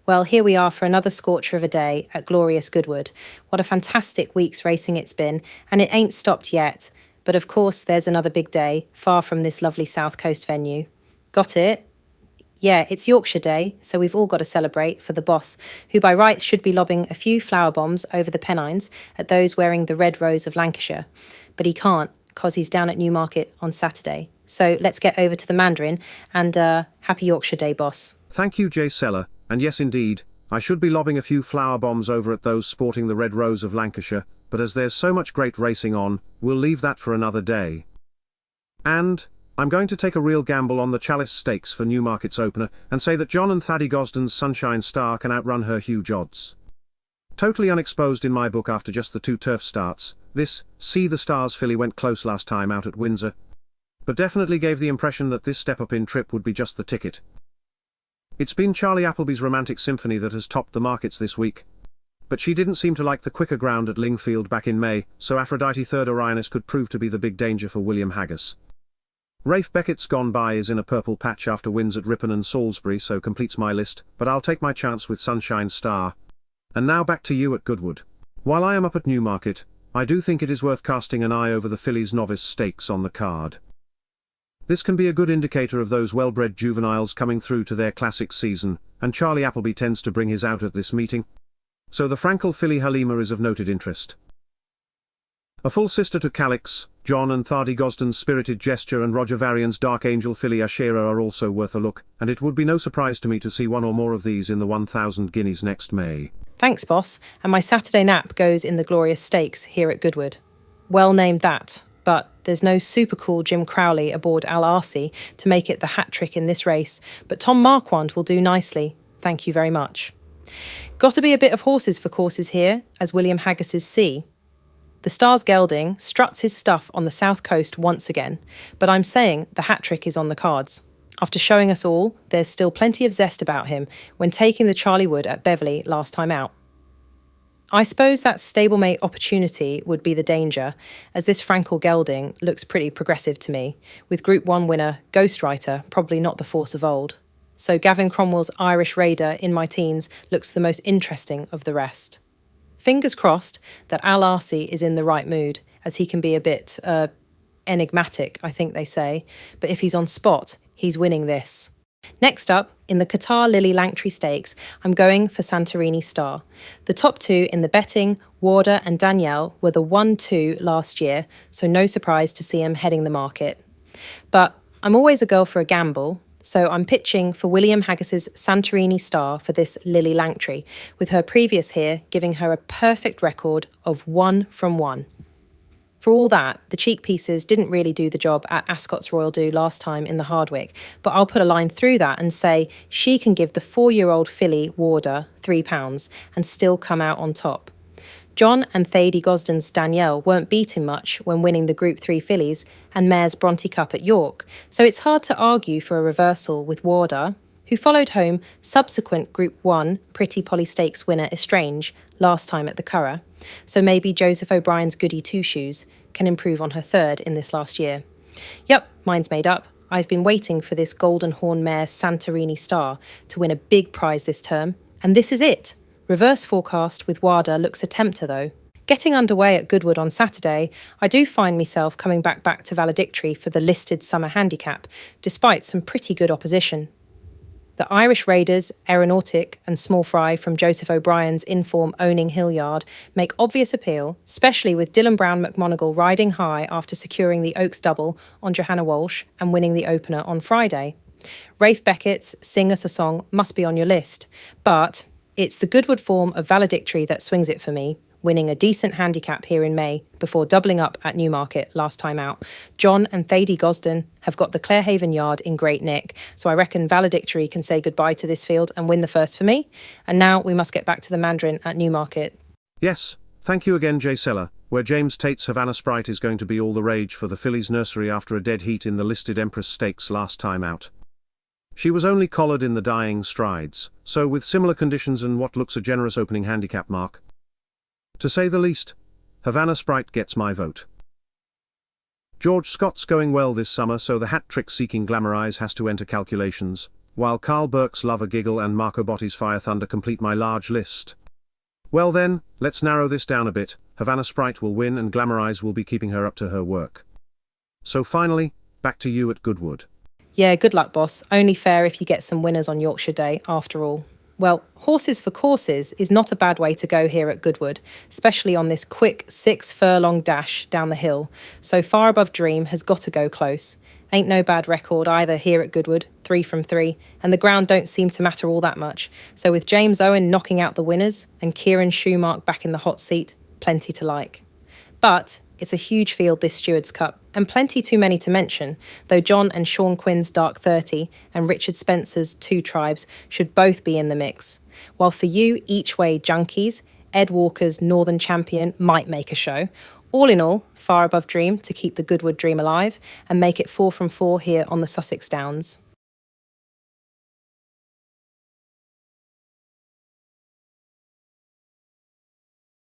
Well, here we are for another scorcher of a day at glorious Goodwood. What a fantastic week's racing it's been, and it ain't stopped yet. But of course, there's another big day, far from this lovely South Coast venue. Got it? Yeah, it's Yorkshire Day, so we've all got to celebrate for the boss, who by rights should be lobbing a few flower bombs over the Pennines at those wearing the red rose of Lancashire. But he can't, because he's down at Newmarket on Saturday. So let's get over to the Mandarin, and happy Yorkshire Day, boss. Thank you, Jaysella, and yes indeed, I should be lobbing a few flower bombs over at those sporting the red rose of Lancashire, but as there's so much great racing on, we'll leave that for another day. And I'm going to take a real gamble on the Chalice Stakes for Newmarket's opener, and say that John and Thady Gosden's Sunshine Star can outrun her huge odds. Totally unexposed in my book after just the 2 turf starts, this See the Stars filly went close last time out at Windsor, but definitely gave the impression that this step-up in trip would be just the ticket. It's been Charlie Appleby's Romantic Symphony that has topped the markets this week, but she didn't seem to like the quicker ground at Lingfield back in May, so Aphrodite Third Orionis could prove to be the big danger for William Haggis. Rafe Beckett's Gone By is in a purple patch after wins at Ripon and Salisbury, so completes my list, but I'll take my chance with Sunshine Star. And now back to you at Goodwood. While I am up at Newmarket, I do think it is worth casting an eye over the fillies Novice Stakes on the card. This can be a good indicator of those well-bred juveniles coming through to their classic season, and Charlie Appleby tends to bring his out at this meeting. So the Frankel filly Halima is of noted interest. A full sister to Calix, John and Thady Gosden's Spirited Gesture and Roger Varian's Dark Angel filly Ashera are also worth a look, and it would be no surprise to me to see one or more of these in the 1,000 guineas next May. Thanks, boss, and my Saturday nap goes in the glorious stakes here at Goodwood. Well named that, but there's no super cool Jim Crowley aboard Al Arsi to make it the hat-trick in this race, but Tom Marquand will do nicely. Thank you very much. Got to be a bit of horses for courses here, as William Haggis's See. The Stars Gelding struts his stuff on the South Coast once again, but I'm saying the hat-trick is on the cards. After showing us all, there's still plenty of zest about him when taking the Charlie Wood at Beverley last time out. I suppose that stablemate opportunity would be the danger, as this Frankel Gelding looks pretty progressive to me, with Group 1 winner Ghostwriter probably not the force of old. So Gavin Cromwell's Irish Raider in my teens looks the most interesting of the rest. Fingers crossed that Al Arsi is in the right mood, as he can be a bit enigmatic, I think they say, but if he's on spot, he's winning this. Next up, in the Qatar Lillie Langtry Stakes, I'm going for Santorini Star. The top 2 in the betting, Warder and Danielle, were the 1-2 last year, so no surprise to see him heading the market. But I'm always a girl for a gamble, so I'm pitching for William Haggis's Santorini Star for this Lillie Langtry, with her previous here giving her a perfect record of 1 from 1. For all that, the cheek pieces didn't really do the job at Ascot's Royal Do last time in the Hardwick, but I'll put a line through that and say she can give the 4-year-old filly Warder £3 and still come out on top. John and Thady Gosden's Danielle weren't beaten much when winning the Group 3 fillies and Mare's Bronte Cup at York, so it's hard to argue for a reversal with Warder, who followed home subsequent Group 1 Pretty Polly Stakes winner Estrange last time at the Curragh, so maybe Joseph O'Brien's Goody Two Shoes can improve on her third in this last year. Yep, mine's made up. I've been waiting for this Golden Horn mare Santorini Star to win a big prize this term, and this is it. Reverse forecast with Warder looks a tempter though. Getting underway at Goodwood on Saturday, I do find myself coming back to valedictory for the listed summer handicap, despite some pretty good opposition. The Irish Raiders, Aeronautic and Small Fry from Joseph O'Brien's in-form Owning Hillyard make obvious appeal, especially with Dylan Brown McMonagall riding high after securing the Oaks double on Johanna Walsh and winning the opener on Friday. Rafe Beckett's Sing Us a Song must be on your list, but it's the Goodwood form of valedictory that swings it for me, winning a decent handicap here in May before doubling up at Newmarket last time out. John and Thady Gosden have got the Clarehaven yard in great nick, so I reckon valedictory can say goodbye to this field and win the first for me. And now we must get back to the Mandarin at Newmarket. Yes, thank you again, Jaysella, where James Tate's Havana Sprite is going to be all the rage for the fillies nursery after a dead heat in the listed Empress Stakes last time out. She was only collared in the dying strides, so with similar conditions and what looks a generous opening handicap mark, to say the least, Havana Sprite gets my vote. George Scott's going well this summer, so the hat-trick-seeking Glamour Eyes has to enter calculations, while Carl Burke's Love a Giggle and Marco Botti's Fire Thunder complete my large list. Well then, let's narrow this down a bit. Havana Sprite will win and Glamorize will be keeping her up to her work. So finally, back to you at Goodwood. Yeah, good luck, boss. Only fair if you get some winners on Yorkshire Day, after all. Well, horses for courses is not a bad way to go here at Goodwood, especially on this quick 6-furlong dash down the hill. So Far Above Dream has got to go close. Ain't no bad record either here at Goodwood, 3 from 3, and the ground don't seem to matter all that much. So with James Owen knocking out the winners and Kieran Schumark back in the hot seat, plenty to like. But it's a huge field, this Stewards Cup, and plenty too many to mention, though John and Sean Quinn's Dark 30 and Richard Spencer's Two Tribes should both be in the mix. While for you, each way junkies, Ed Walker's Northern Champion might make a show. All in all, Far Above Dream to keep the Goodwood dream alive and make it 4 from 4 here on the Sussex Downs.